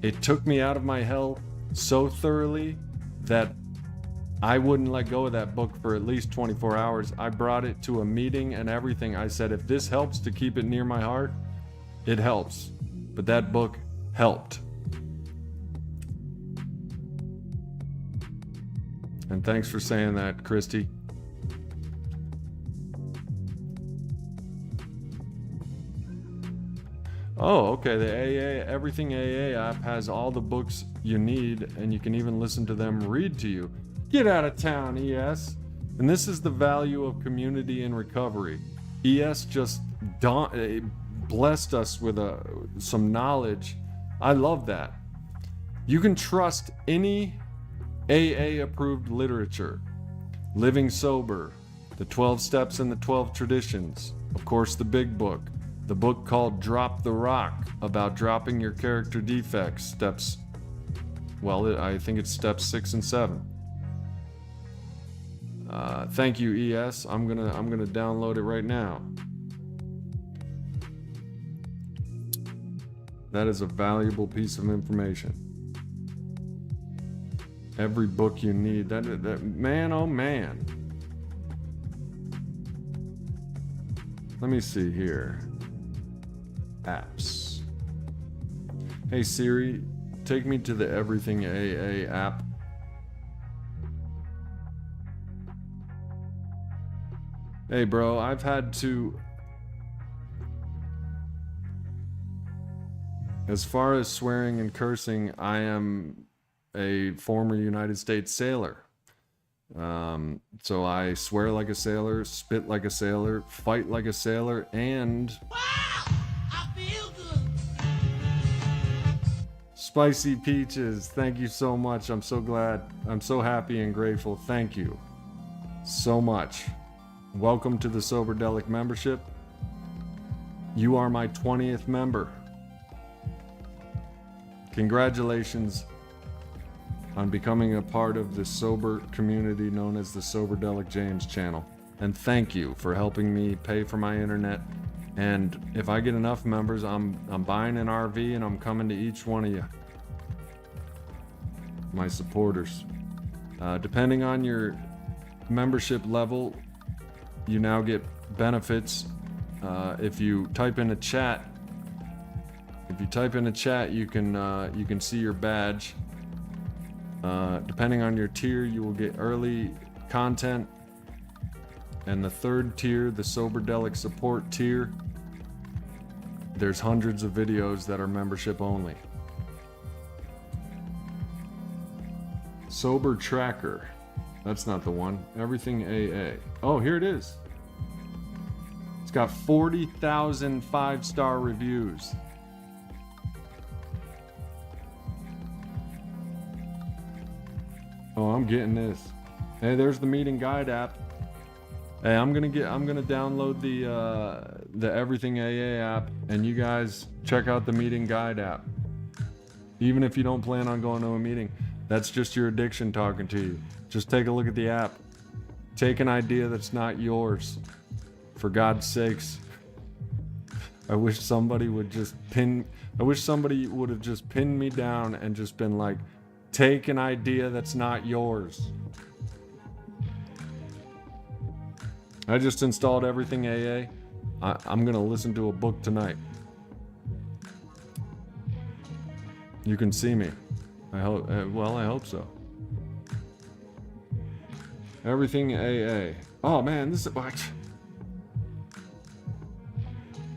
It took me out of my hell so thoroughly that I wouldn't let go of that book for at least 24 hours. I brought it to a meeting and everything. I said, if this helps to keep it near my heart, it helps. But that book helped. And thanks for saying that, Christy. Oh, okay, the AA, Everything AA app has all the books you need, and you can even listen to them read to you. Get out of town, ES. And this is the value of community in recovery. ES just blessed us with some knowledge. I love that. You can trust any AA-approved literature. Living Sober, The 12 Steps and the 12 Traditions, of course, the big book. The book called Drop the Rock, about dropping your character defects. Steps, I think it's steps 6 and 7. Thank you, ES. I'm gonna download it right now. That is a valuable piece of information. Every book you need. That man, oh man. Let me see here. Apps. Hey Siri, take me to the Everything AA app. Hey bro, I've had to, as far as swearing and cursing, I am a former United States sailor. So I swear like a sailor, spit like a sailor, fight like a sailor, and Wow, I feel good. Spicy Peaches, thank you so much. I'm so glad. I'm so happy and grateful. Thank you so much. Welcome to the Soberdelic membership. You are my 20th member. Congratulations on becoming a part of the sober community known as the Soberdelic James channel. And thank you for helping me pay for my internet. And if I get enough members, I'm buying an RV and I'm coming to each one of you, my supporters. Depending on your membership level, you now get benefits. If you type in a chat, you can see your badge. Depending on your tier, you will get early content. And the third tier, the Soberdelic support tier, there's hundreds of videos that are membership only. Sober Tracker. That's not the one. Everything AA. Oh, here it is. It's got 40,000 5-star reviews. Oh, I'm getting this. Hey, there's the meeting guide app. Hey, I'm gonna download the Everything AA app, and you guys check out the meeting guide app. Even if you don't plan on going to a meeting, that's just your addiction talking to you. Just take a look at the app. Take an idea that's not yours. For God's sakes. I wish somebody would have just pinned me down and just been like, take an idea that's not yours. I just installed Everything AA. I'm gonna listen to a book tonight. You can see me. I hope so. Everything AA. Oh man, this is what.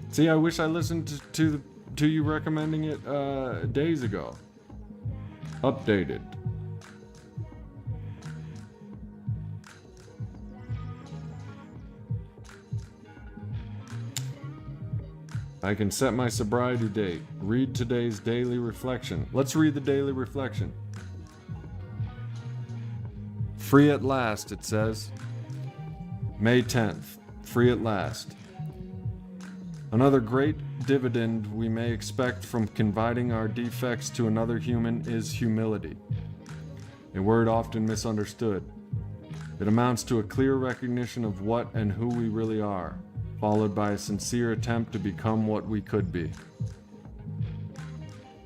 See, I wish I listened to you recommending it days ago. Updated. I can set my sobriety date. Read today's daily reflection. Let's read the daily reflection. Free at last, it says. May 10th. Free at last. Another great dividend we may expect from confiding our defects to another human is humility, a word often misunderstood. It amounts to a clear recognition of what and who we really are, followed by a sincere attempt to become what we could be.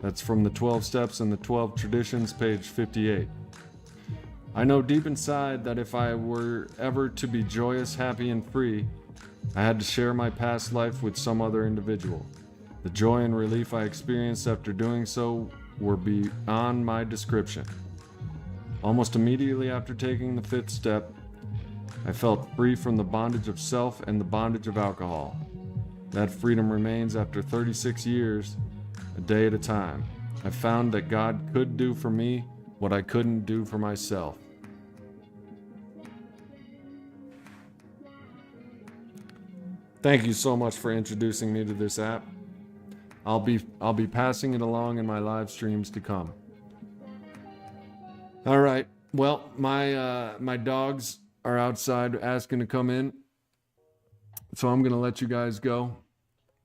That's from the 12 Steps and the 12 Traditions, page 58. I know deep inside that if I were ever to be joyous, happy, and free, I had to share my past life with some other individual. The joy and relief I experienced after doing so were beyond my description. Almost immediately after taking the 5th step, I felt free from the bondage of self and the bondage of alcohol. That freedom remains after 36 years, a day at a time. I found that God could do for me what I couldn't do for myself. Thank you so much for introducing me to this app. I'll be passing it along in my live streams to come. All right. Well, my dogs are outside asking to come in, so I'm gonna let you guys go.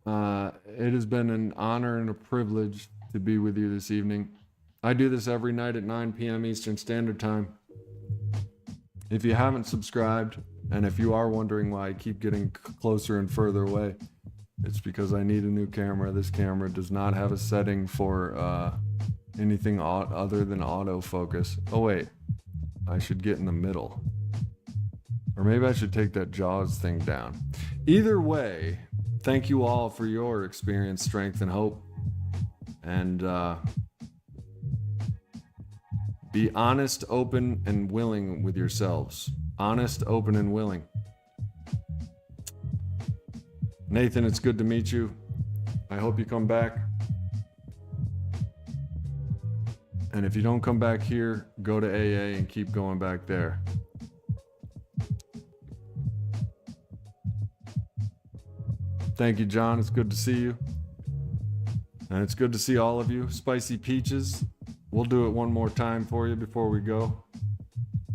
It has been an honor and a privilege to be with you this evening. I do this every night at 9 p.m. Eastern Standard Time. If you haven't subscribed, and if you are wondering why I keep getting closer and further away, it's because I need a new camera. This camera does not have a setting for anything other than autofocus. Oh wait, I should get in the middle. Or maybe I should take that JAWS thing down. Either way, thank you all for your experience, strength, and hope. And be honest, open, and willing with yourselves. Honest, open, and willing. Nathan, it's good to meet you. I hope you come back. And if you don't come back here, go to AA and keep going back there. Thank you, John. It's good to see you. And it's good to see all of you. Spicy Peaches. We'll do it one more time for you before we go.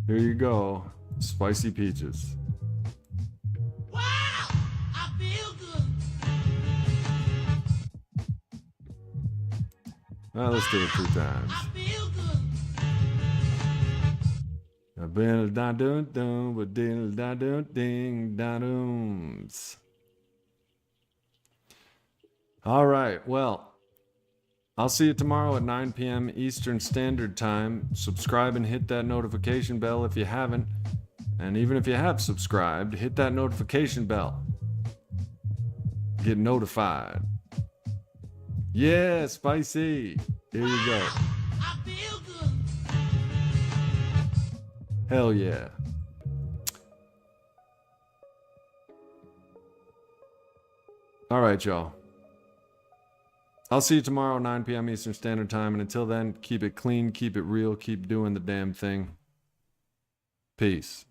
Here you go. Spicy Peaches. Wow, I feel good. Well, let's do it 2 times. I feel good. I've been a da dun dun with ding da dun ding da dums. All right, well, I'll see you tomorrow at 9 p.m. Eastern Standard Time. Subscribe and hit that notification bell if you haven't. And even if you have subscribed, hit that notification bell. Get notified. Yeah, spicy. Here you go. I feel good. Hell yeah. All right, y'all. I'll see you tomorrow, 9 p.m. Eastern Standard Time. And until then, keep it clean, keep it real, keep doing the damn thing. Peace.